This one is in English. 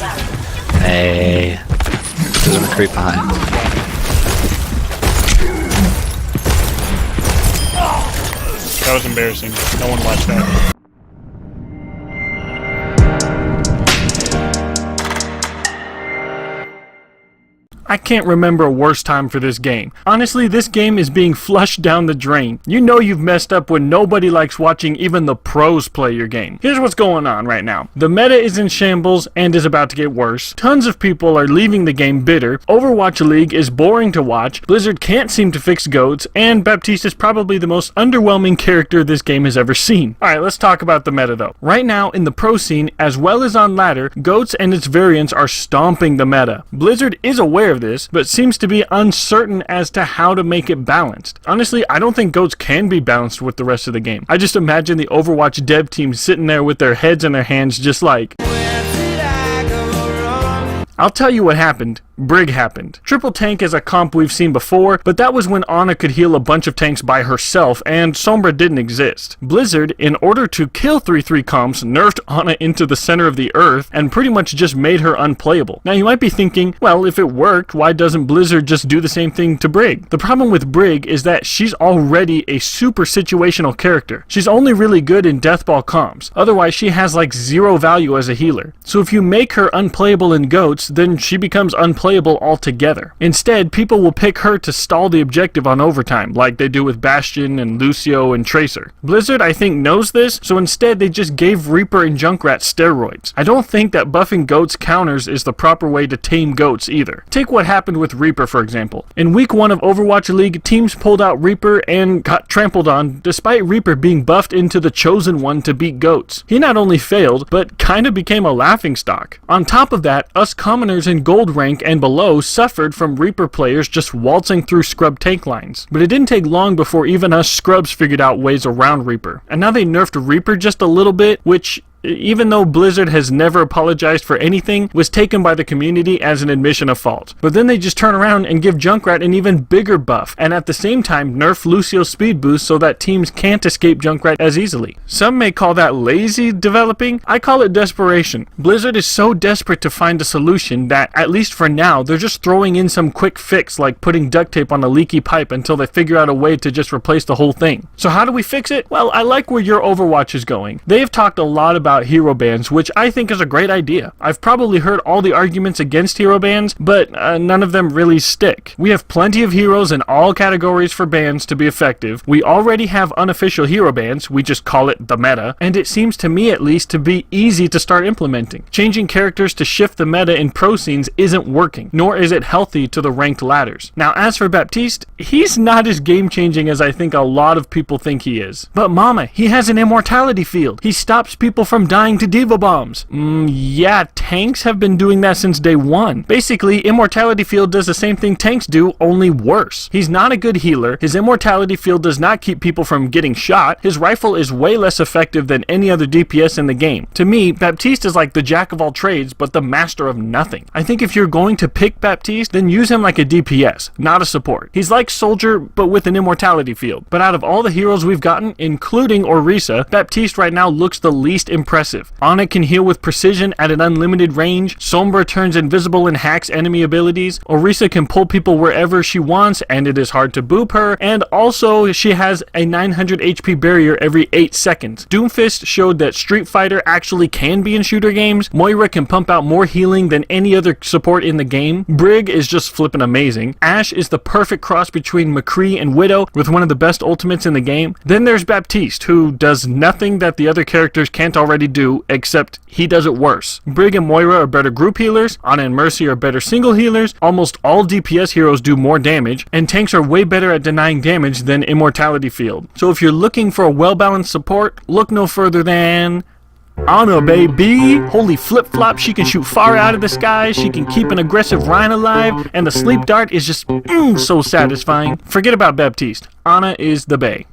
Hey. There's a creep behind. That was embarrassing. No one watched that. I can't remember a worse time for this game. Honestly, this game is being flushed down the drain. You know you've messed up when nobody likes watching even the pros play your game. Here's what's going on right now. The meta is in shambles and is about to get worse. Tons of people are leaving the game bitter. Overwatch League is boring to watch. Blizzard can't seem to fix goats. And Baptiste is probably the most underwhelming character this game has ever seen. Alright, let's talk about the meta though. Right now, in the pro scene, as well as on ladder, goats and its variants are stomping the meta. Blizzard is aware of this, but seems to be uncertain as to how to make it balanced. Honestly, I don't think goats can be balanced with the rest of the game. I just imagine the Overwatch dev team sitting there with their heads in their hands just like, I'll tell you what happened. Brig happened. Triple tank is a comp we've seen before, but that was when Ana could heal a bunch of tanks by herself, and Sombra didn't exist. Blizzard, in order to kill 3-3 comps, nerfed Ana into the center of the earth, and pretty much just made her unplayable. Now you might be thinking, well, if it worked, why doesn't Blizzard just do the same thing to Brig? The problem with Brig is that she's already a super situational character. She's only really good in deathball comps. Otherwise, she has like zero value as a healer. So if you make her unplayable in goats, then she becomes unplayable altogether. Instead, people will pick her to stall the objective on overtime, like they do with Bastion and Lucio and Tracer. Blizzard, I think, knows this, so instead they just gave Reaper and Junkrat steroids. I don't think that buffing goats counters is the proper way to tame goats either. Take what happened with Reaper, for example. In week 1 of Overwatch League, teams pulled out Reaper and got trampled on, despite Reaper being buffed into the chosen one to beat goats. He not only failed, but kinda became a laughingstock. On top of that, us commoners in gold rank and below suffered from Reaper players just waltzing through scrub tank lines. But it didn't take long before even us scrubs figured out ways around Reaper. And now they nerfed Reaper just a little bit, which, even though Blizzard has never apologized for anything, was taken by the community as an admission of fault. But then they just turn around and give Junkrat an even bigger buff, and at the same time nerf Lucio's speed boost so that teams can't escape Junkrat as easily. Some may call that lazy developing. I call it desperation. Blizzard is so desperate to find a solution that, at least for now, they're just throwing in some quick fix like putting duct tape on a leaky pipe until they figure out a way to just replace the whole thing. So how do we fix it? Well, I like where your Overwatch is going. They have talked a lot about hero bans, which I think is a great idea. I've probably heard all the arguments against hero bans, but none of them really stick. We have plenty of heroes in all categories for bans to be effective. We already have unofficial hero bans, we just call it the meta, and it seems to me at least to be easy to start implementing. Changing characters to shift the meta in pro scenes isn't working, nor is it healthy to the ranked ladders. Now as for Baptiste, he's not as game changing as I think a lot of people think he is. But mama, he has an immortality field. He stops people from dying to diva bombs. Yeah, tanks have been doing that since day one. Basically, immortality field does the same thing tanks do, only worse. He's not a good healer. His immortality field does not keep people from getting shot. His rifle is way less effective than any other DPS in the game. To me, Baptiste is like the jack of all trades, but the master of nothing. I think if you're going to pick Baptiste, then use him like a DPS, not a support. He's like Soldier, but with an immortality field. But out of all the heroes we've gotten, including Orisa, Baptiste right now looks the least impressive. Ana can heal with precision at an unlimited range, Sombra turns invisible and hacks enemy abilities, Orisa can pull people wherever she wants and it is hard to boop her, and also she has a 900 HP barrier every 8 seconds. Doomfist showed that Street Fighter actually can be in shooter games, Moira can pump out more healing than any other support in the game, Brig is just flippin' amazing, Ashe is the perfect cross between McCree and Widow with one of the best ultimates in the game, then there's Baptiste, who does nothing that the other characters can't already do, except he does it worse. Brig and Moira are better group healers, Ana and Mercy are better single healers, almost all DPS heroes do more damage, and tanks are way better at denying damage than Immortality Field. So if you're looking for a well-balanced support, look no further than Ana, baby! Holy flip-flop, she can shoot far out of the sky, she can keep an aggressive Rhine alive, and the sleep dart is just so satisfying. Forget about Baptiste. Ana is the bae.